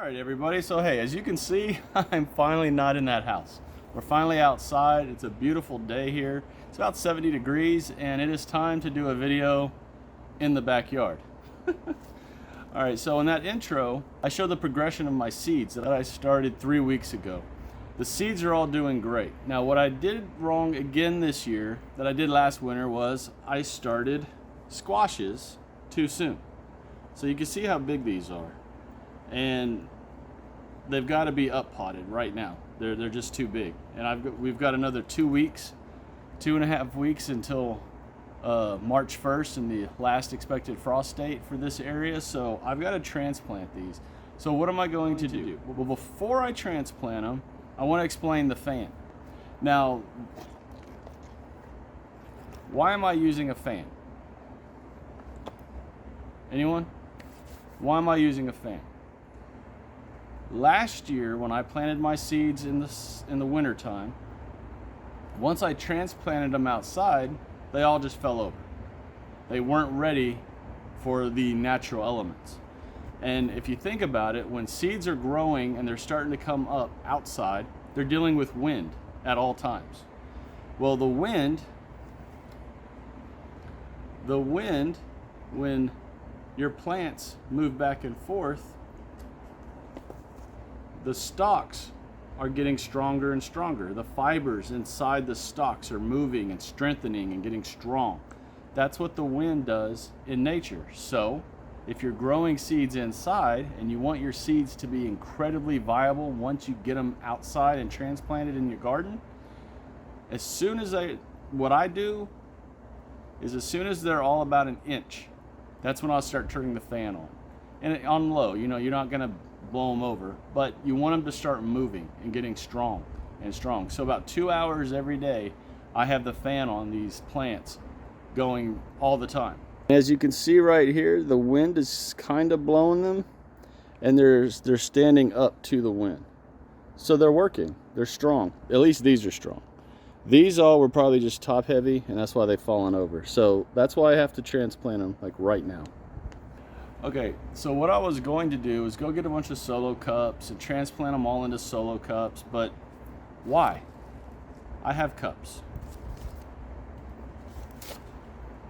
Alright everybody, so hey, as you can see, I'm finally not in that house. We're finally outside. It's a beautiful day here. It's about 70 degrees and it is time to do a video in the backyard. Alright, so in that intro, I showed the progression of my seeds that I started 3 weeks ago. The seeds are all doing great. Now what I did wrong again this year that I did last winter was I started squashes too soon. So you can see how big these are. And they've got to be up potted right now. They're just too big. And we've got another 2 weeks, 2.5 weeks until March 1st and the last expected frost date for this area. So I've got to transplant these. So what am I going to do? Well, before I transplant them, I want to explain the fan. Now, why am I using a fan? Anyone? Why am I using a fan? Last year, when I planted my seeds in the winter time, once I transplanted them outside, they all just fell over. They weren't ready for the natural elements. And if you think about it, when seeds are growing and they're starting to come up outside, they're dealing with wind at all times. Well, the wind, when your plants move back and forth, the stalks are getting stronger and stronger. The fibers inside the stalks are moving and strengthening and getting strong. That's what the wind does in nature. So if you're growing seeds inside and you want your seeds to be incredibly viable once you get them outside and transplanted in your garden, what I do is as soon as they're all about an inch, that's when I'll start turning the fan on. And on low, you're not gonna blow them over, but you want them to start moving and getting strong and strong. So about 2 hours every day, I have the fan on these plants going all the time. As you can see right here, the wind is kind of blowing them and they're standing up to the wind. So they're working, they're strong. At least these are strong. These all were probably just top heavy and that's why they've fallen over. So that's why I have to transplant them like right now. Okay, so what I was going to do is go get a bunch of solo cups and transplant them all into solo cups, but why? I have cups.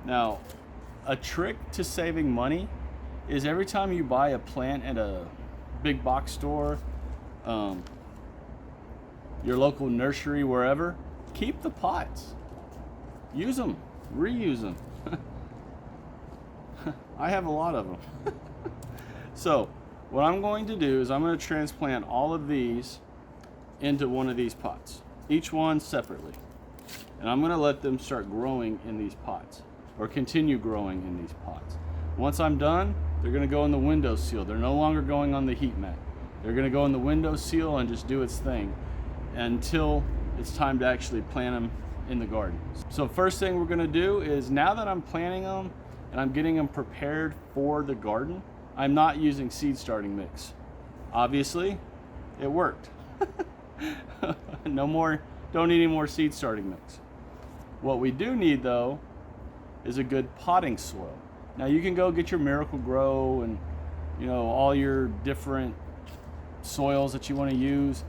Now, a trick to saving money is every time you buy a plant at a big box store, your local nursery, wherever, keep the pots. Use them, reuse them. I have a lot of them. So what I'm going to do is I'm going to transplant all of these into one of these pots, each one separately. And I'm going to let them start growing in these pots or continue growing in these pots. Once I'm done, they're going to go in the windowsill. They're no longer going on the heat mat. They're going to go in the windowsill and just do its thing until it's time to actually plant them in the garden. So first thing we're going to do is, now that I'm planting them and I'm getting them prepared for the garden, I'm not using seed starting mix. Obviously, it worked. No more, don't need any more seed starting mix. What we do need though is a good potting soil. Now you can go get your Miracle Grow and all your different soils that you want to use.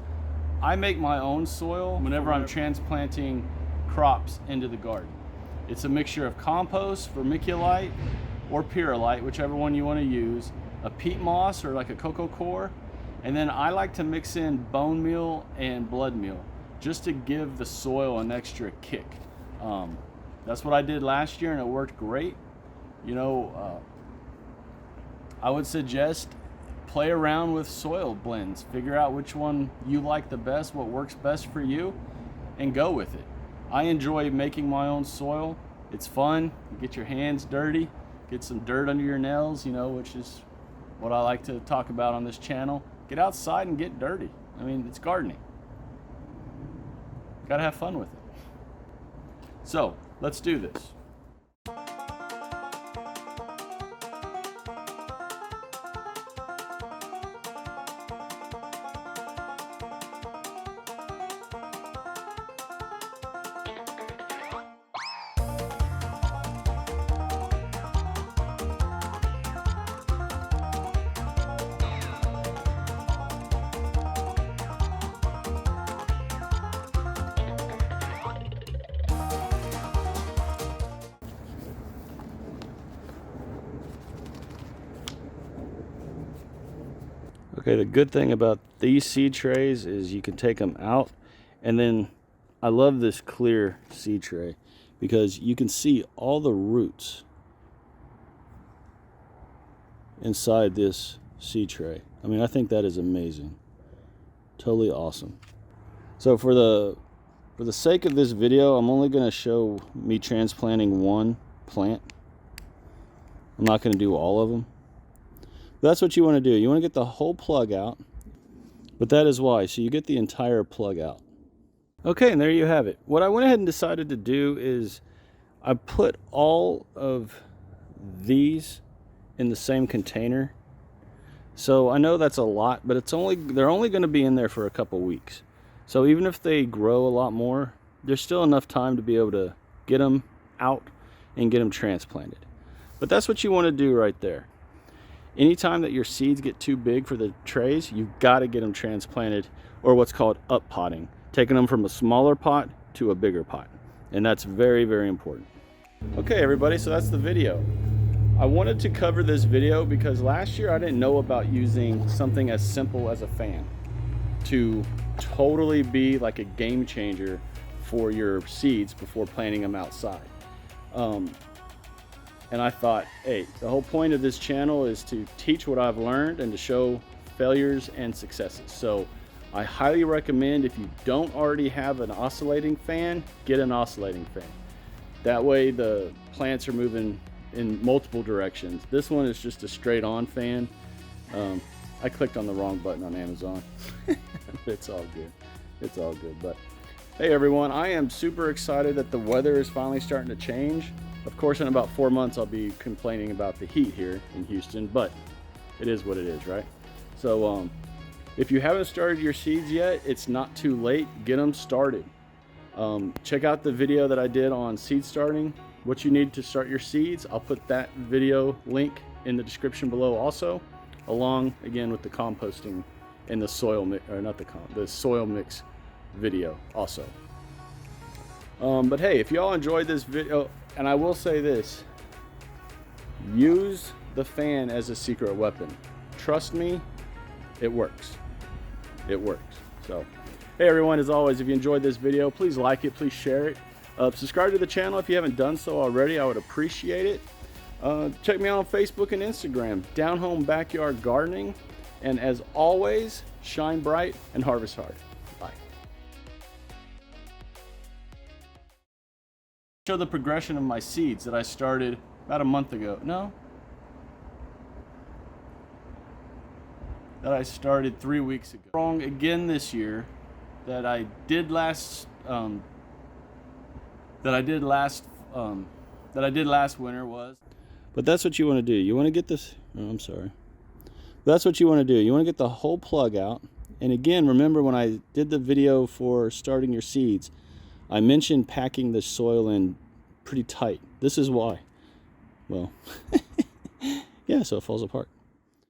I make my own soil whenever I'm transplanting crops into the garden. It's a mixture of compost, vermiculite, or perlite, whichever one you want to use, a peat moss or like a cocoa coir, and then I like to mix in bone meal and blood meal just to give the soil an extra kick. That's what I did last year and it worked great. I would suggest play around with soil blends, figure out which one you like the best, what works best for you, and go with it. I enjoy making my own soil. It's fun. You get your hands dirty, get some dirt under your nails, which is what I like to talk about on this channel. Get outside and get dirty. I mean, it's gardening. Gotta have fun with it. So, let's do this. Okay, the good thing about these seed trays is you can take them out, and then I love this clear seed tray because you can see all the roots inside this seed tray. I mean, I think that is amazing. Totally awesome. So for the sake of this video, I'm only going to show me transplanting one plant. I'm not going to do all of them. But that's what you want to do. You want to get the whole plug out. But that is why. So you get the entire plug out. Okay, and there you have it. What I went ahead and decided to do is I put all of these in the same container. So I know that's a lot, but they're only going to be in there for a couple weeks. So even if they grow a lot more, there's still enough time to be able to get them out and get them transplanted. But that's what you want to do right there. Anytime that your seeds get too big for the trays, you've got to get them transplanted, or what's called up potting, taking them from a smaller pot to a bigger pot. And that's very, very important. Okay, everybody, so that's the video. I wanted to cover this video because last year I didn't know about using something as simple as a fan to totally be like a game changer for your seeds before planting them outside. And I thought, hey, the whole point of this channel is to teach what I've learned and to show failures and successes. So I highly recommend, if you don't already have an oscillating fan, get an oscillating fan. That way the plants are moving in multiple directions. This one is just a straight on fan. I clicked on the wrong button on Amazon. It's all good. It's all good. But hey everyone, I am super excited that the weather is finally starting to change. Of course, in about 4 months, I'll be complaining about the heat here in Houston, but it is what it is, right? So if you haven't started your seeds yet, it's not too late. Get them started. Check out the video that I did on seed starting, what you need to start your seeds. I'll put that video link in the description below also, along again with the composting and the soil mix, or not the soil mix video also. But hey, if y'all enjoyed this video, and I will say this, use the fan as a secret weapon. Trust me, it works. It works. So, hey everyone, as always, if you enjoyed this video, please like it, please share it. Subscribe to the channel if you haven't done so already. I would appreciate it. Check me out on Facebook and Instagram, Down Home Backyard Gardening. And as always, shine bright and harvest hard. Bye. Show the progression of my seeds that I started about a month ago. No, that I started 3 weeks ago. Wrong again this year that I did last winter was. But that's what you want to do. You want to get this. Oh, I'm sorry. That's what you want to do. You want to get the whole plug out. And again, remember when I did the video for starting your seeds, I mentioned packing the soil in pretty tight. This is why. Well, yeah, so it falls apart.